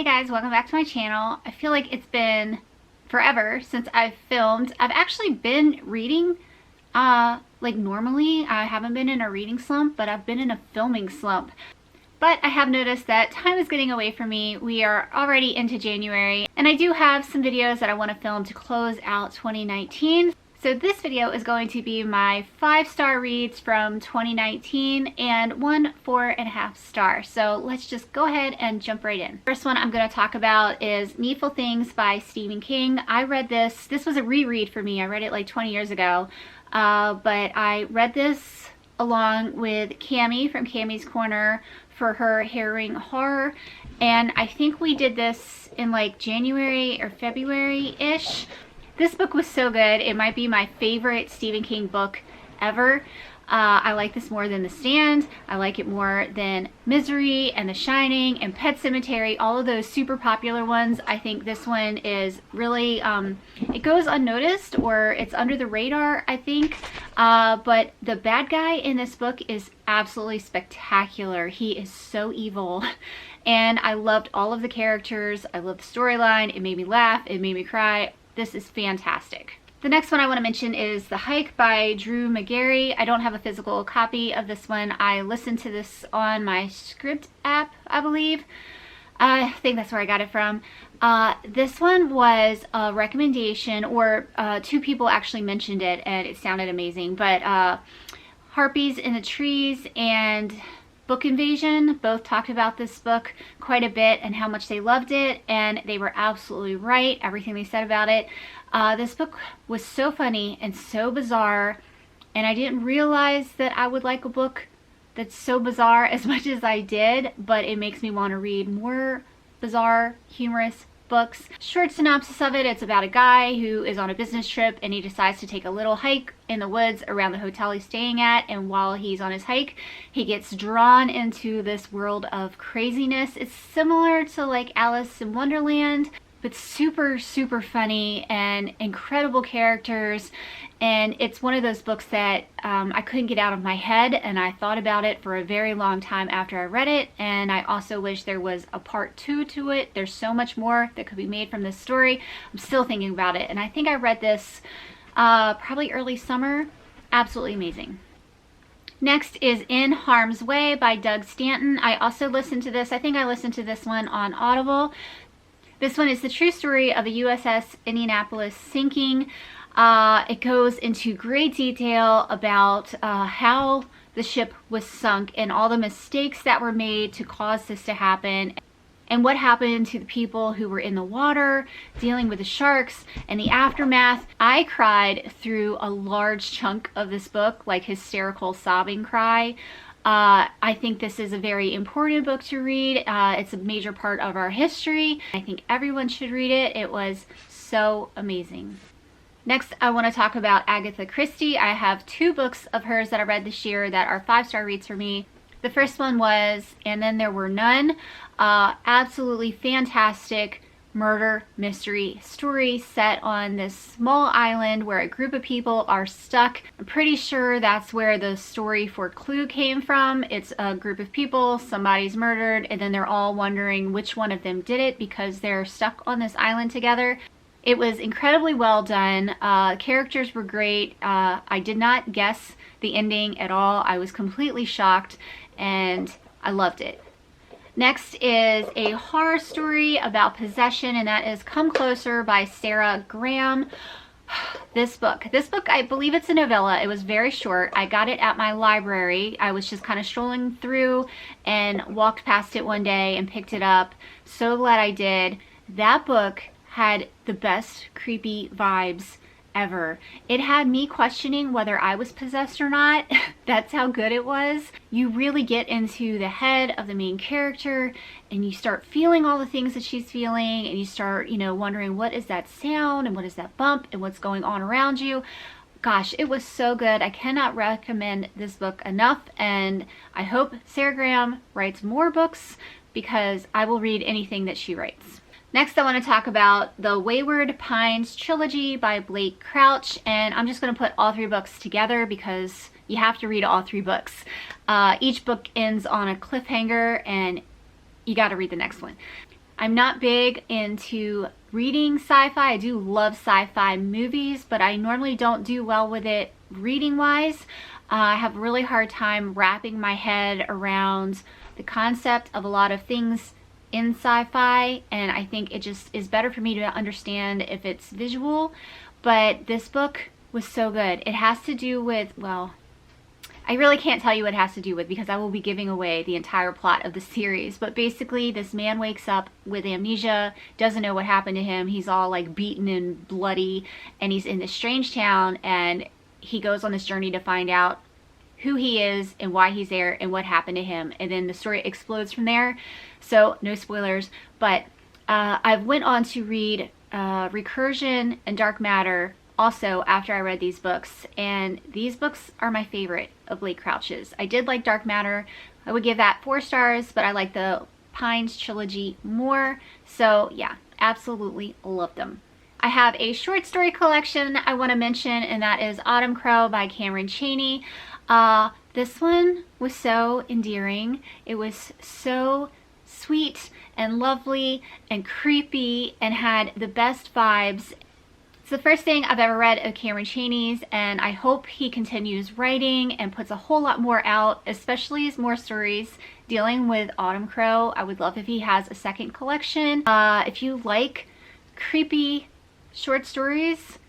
Hey guys, welcome back to my channel. I feel like it's been forever since I've filmed. I've actually been reading, like normally. I haven't been in a reading slump, but I've been in a filming slump. But I have noticed that time is getting away from me. We are already into January, and I do have some videos that I want to film to close out 2019. So this video is going to be my 5-star reads from 2019 and 1 4.5 star. So let's just go ahead and jump right in. First one I'm going to talk about is Needful Things by Stephen King. I read this. This was a reread for me. I read it like 20 years ago, but I read this along with Cami from Cami's Korner for her harrowing horror, and I think we did this in like January or February-ish. This book was so good. It might be my favorite Stephen King book ever. I like this more than The Stand. I like it more than Misery and The Shining and Pet Sematary, all of those super popular ones. I think this one is really, it goes unnoticed, or it's under the radar, I think. But the bad guy in this book is absolutely spectacular. He is so evil. And I loved all of the characters. I loved the storyline. It made me laugh. It made me cry. This is fantastic. The next one I want to mention is The Hike by Drew Magary. I don't have a physical copy of this one. I listened to this on my Script app, I believe. I think that's where I got it from. This one was a recommendation, or two people actually mentioned it and it sounded amazing. But Harpies in the Trees and Book Invasion both talked about this book quite a bit and how much they loved it, and they were absolutely right, everything they said about it. This book was so funny and so bizarre, and I didn't realize that I would like a book that's so bizarre as much as I did, but it makes me want to read more bizarre, humorous books. Short synopsis of it: it's about a guy who is on a business trip and he decides to take a little hike in the woods around the hotel he's staying at, and while he's on his hike he gets drawn into this world of craziness. It's similar to like Alice in Wonderland, but super funny and incredible characters. And it's one of those books that I couldn't get out of my head, and I thought about it for a very long time after I read it. And I also wish there was a part 2 to it. There's so much more that could be made from this story. I'm still thinking about it, and I think I read this probably early summer. Absolutely amazing. Next is In Harm's Way by Doug Stanton. I also listened to this. I think I listened to this one on Audible. This one is the true story of the USS Indianapolis sinking. It goes into great detail about how the ship was sunk and all the mistakes that were made to cause this to happen, and what happened to the people who were in the water dealing with the sharks and the aftermath. I cried through a large chunk of this book, like hysterical sobbing cry. I think this is a very important book to read. It's a major part of our history. I think everyone should read it. It was so amazing. Next, I want to talk about Agatha Christie. I have 2 books of hers that I read this year that are 5-star reads for me. The first one was And Then There Were None. Absolutely fantastic murder mystery story set on this small island where a group of people are stuck. I'm pretty sure that's where the story for Clue came from. It's a group of people, somebody's murdered, and then they're all wondering which one of them did it because they're stuck on this island together. It was incredibly well done. Characters were great. I did not guess the ending at all. I was completely shocked, and I loved it. Next is a horror story about possession, and that is Come Closer by Sarah Graham. This book, I believe it's a novella. It was very short. I got it at my library. I was just kind of strolling through and walked past it one day and picked it up. So glad I did. That book had the best creepy vibes ever. It had me questioning whether I was possessed or not. That's how good it was. You really get into the head of the main character, and you start feeling all the things that she's feeling, and you start, wondering what is that sound and what is that bump and what's going on around you. Gosh, it was so good. I cannot recommend this book enough, and I hope Sarah Graham writes more books because I will read anything that she writes. Next, I want to talk about the Wayward Pines trilogy by Blake Crouch, and I'm just going to put all 3 books together because you have to read all 3 books. Each book ends on a cliffhanger, and you got to read the next one. I'm not big into reading sci-fi. I do love sci-fi movies, but I normally don't do well with it reading wise. I have a really hard time wrapping my head around the concept of a lot of things in sci-fi, and I think it just is better for me to understand if it's visual. But this book was so good. It has to do with, well, I really can't tell you what it has to do with because I will be giving away the entire plot of the series. But basically, this man wakes up with amnesia, doesn't know what happened to him. He's all like beaten and bloody, and he's in this strange town, and he goes on this journey to find out who he is and why he's there and what happened to him. And then the story explodes from there. So no spoilers, but I went on to read Recursion and Dark Matter also after I read these books, and these books are my favorite of Blake Crouch's. I did like Dark Matter. I would give that 4 stars, but I like the Pines trilogy more. So yeah, absolutely love them. I have a short story collection I want to mention, and that is Autumn Crow by Cameron Cheney. This one was so endearing. It was so sweet and lovely and creepy and had the best vibes. It's the first thing I've ever read of Cameron Cheney's, and I hope he continues writing and puts a whole lot more out, especially as more stories dealing with Autumn Crow. I would love if he has a second collection. If you like creepy short stories,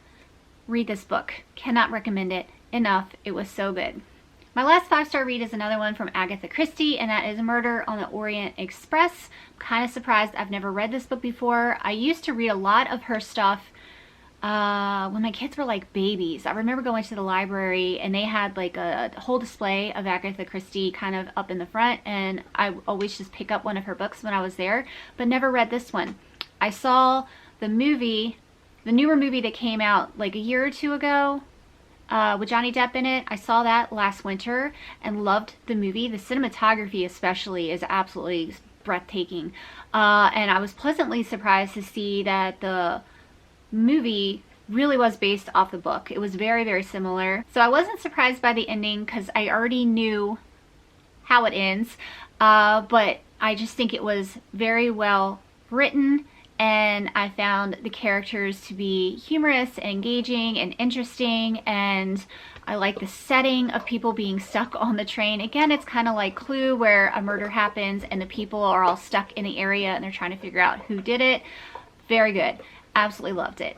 read this book. Cannot recommend it enough. It was so good. My last 5-star read is another one from Agatha Christie, and that is Murder on the Orient Express. I'm kind of surprised I've never read this book before. I used to read a lot of her stuff when my kids were like babies. I remember going to the library and they had like a whole display of Agatha Christie kind of up in the front, and I always just pick up one of her books when I was there, but never read this one. I saw the movie, the newer movie that came out like a year or two ago with Johnny Depp in it. I saw that last winter and loved the movie. The cinematography especially is absolutely breathtaking, and I was pleasantly surprised to see that the movie really was based off the book. It was very, very similar. So I wasn't surprised by the ending because I already knew how it ends, but I just think it was very well written, and I found the characters to be humorous and engaging and interesting, and I like the setting of people being stuck on the train. Again, it's kind of like Clue, where a murder happens and the people are all stuck in the area and they're trying to figure out who did it. Very good. Absolutely loved it.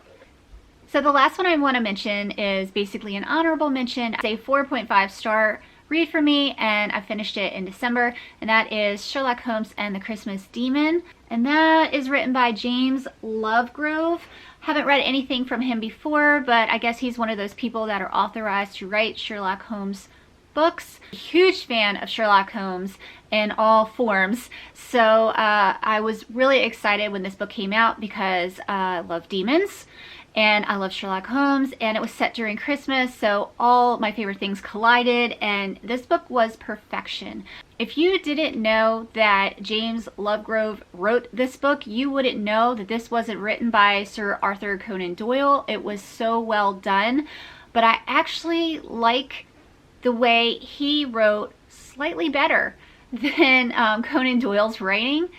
So the last one I want to mention is basically an honorable mention. It's a 4.5 star read for me, and I finished it in December, and that is Sherlock Holmes and the Christmas Demon, and that is written by James Lovegrove. Haven't read anything from him before, but I guess he's one of those people that are authorized to write Sherlock Holmes books. Huge fan of Sherlock Holmes in all forms, so I was really excited when this book came out because I love demons and I love Sherlock Holmes, and it was set during Christmas, so all my favorite things collided, and this book was perfection. If you didn't know that James Lovegrove wrote this book, you wouldn't know that this wasn't written by Sir Arthur Conan Doyle. It was so well done, but I actually like the way he wrote slightly better than Conan Doyle's writing.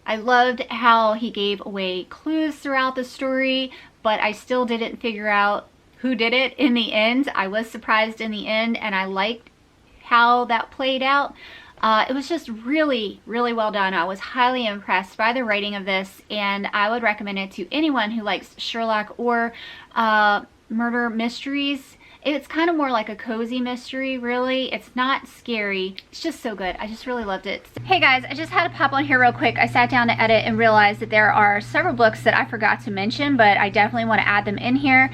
I loved how he gave away clues throughout the story, but I still didn't figure out who did it in the end. I was surprised in the end, and I liked how that played out. It was just really, really well done. I was highly impressed by the writing of this, and I would recommend it to anyone who likes Sherlock or murder mysteries. It's kind of more like a cozy mystery, really. It's not scary. It's just so good. I just really loved it. Hey guys, I just had to pop on here real quick. I sat down to edit and realized that there are several books that I forgot to mention, but I definitely want to add them in here.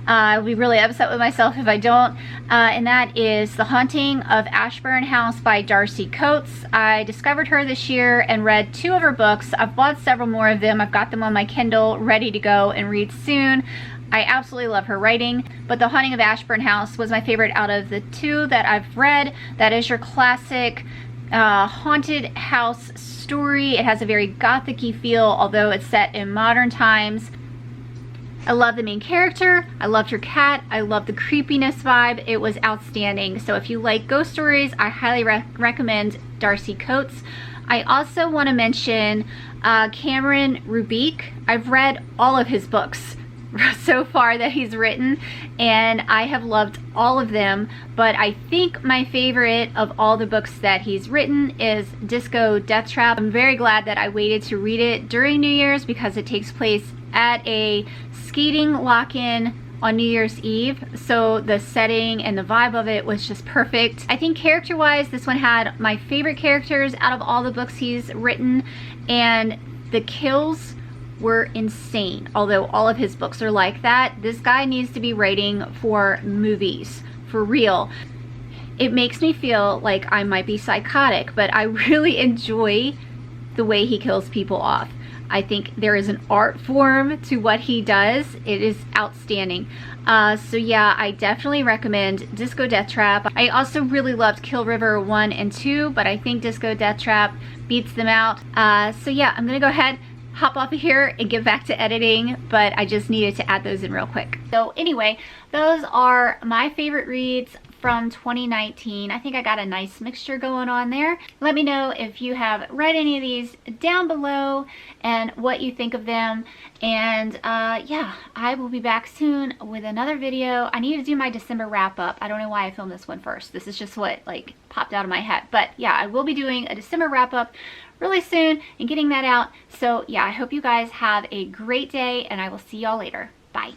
I'll be really upset with myself if I don't. And that is The Haunting of Ashburn House by Darcy Coates. I discovered her this year and read 2 of her books. I've bought several more of them. I've got them on my Kindle, ready to go and read soon. I absolutely love her writing, but The Haunting of Ashburn House was my favorite out of the 2 that I've read. That is your classic haunted house story. It has a very gothic-y feel, although it's set in modern times. I love the main character. I loved her cat. I love the creepiness vibe. It was outstanding. So if you like ghost stories, I highly recommend Darcy Coates. I also want to mention Cameron Rubik. I've read all of his books so far that he's written, and I have loved all of them, but I think my favorite of all the books that he's written is Disco Death Trap. I'm very glad that I waited to read it during New Year's because it takes place at a skating lock-in on New Year's Eve, so the setting and the vibe of it was just perfect. I think character-wise, this one had my favorite characters out of all the books he's written, and the kills were insane. Although all of his books are like that, this guy needs to be writing for movies, for real. It makes me feel like I might be psychotic, but I really enjoy the way he kills people off. I think there is an art form to what he does. It is outstanding. So yeah, I definitely recommend Disco Death Trap. I also really loved Kill River 1 and 2, but I think Disco Death Trap beats them out. So yeah, I'm gonna go ahead, hop off of here and get back to editing, but I just needed to add those in real quick. So anyway, those are my favorite reads from 2019. I think I got a nice mixture going on there. Let me know if you have read any of these down below and what you think of them. And yeah, I will be back soon with another video. I need to do my December wrap up. I don't know why I filmed this one first. This is just what like popped out of my head. But yeah, I will be doing a December wrap up really soon and getting that out. So yeah, I hope you guys have a great day, and I will see y'all later. Bye.